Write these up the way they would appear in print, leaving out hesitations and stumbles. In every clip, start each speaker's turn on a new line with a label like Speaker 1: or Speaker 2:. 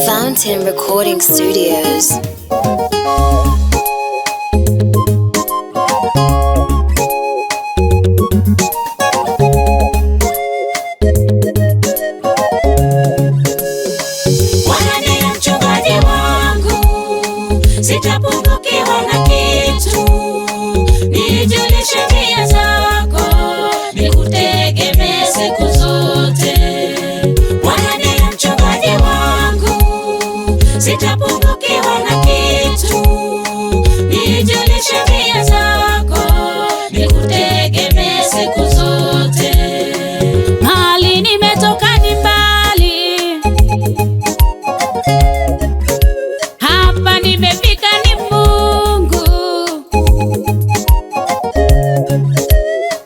Speaker 1: Fountain Recording Studios.
Speaker 2: Bwana ndiye mchungaji wangu, sitapungukiwa na kitu. Nijulishe njia zako, nikutegemee siku zote. Bwana ndiye mchungaji wangu, sitapungukiwa na kitu. Nijulishe njia zako, nikutegemee siku zote. Mahali nimetoka ni mbali, hapa nimefika ni Mungu.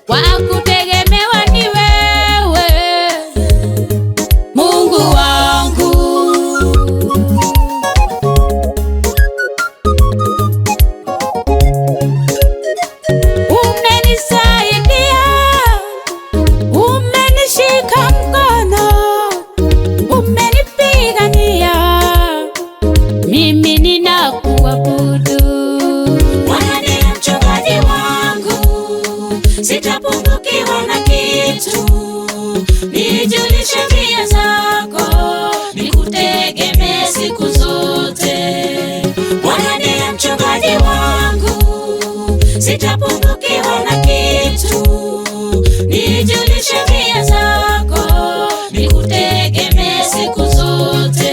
Speaker 2: Wa kutegemewa ni wewe, Mungu wangu. Umenisaidia, umenishika mkono, umenipigania, mimi ninakuabudu. Bwana ndiye mchungaji wangu, sitapungukiwa na kitu. Nijulishe njia zako, nikutegemee siku zote. Bwana ndiye mchungaji wangu, sitapungukiwa na kitu. Nijulishe njia zako, nikutegemee siku zote.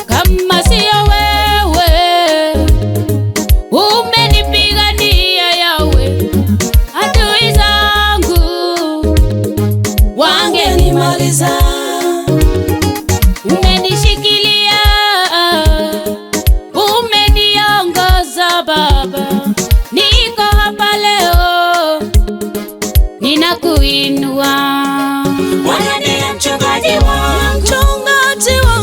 Speaker 2: Kama sio wewe umenipigania, Yawe, adui zangu wangenimaliza. Umenishikilia, umeniongoza Baba, niko hapa leo, ninakuinua. Bwana ndiye mchungaji wangu,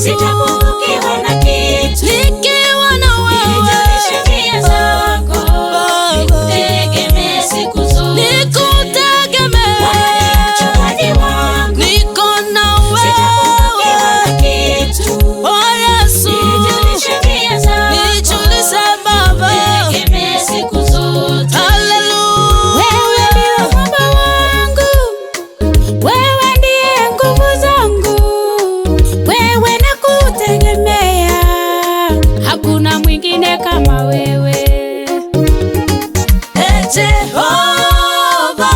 Speaker 2: sitapungukiwa na kitu. Nikiwa na wewe, nijulishe njia zako, nikutegemee siku zote. Bwana ndiye mchungaji wangu, sitapungukiwa na kitu. Nijulishe njia zako, nikutegemee siku zote. Wewe ndiye mwamba wangu, wewe ndiye nguvu zangu, wewe nakutegemea, hakuna mwingine kama wewe. Jehova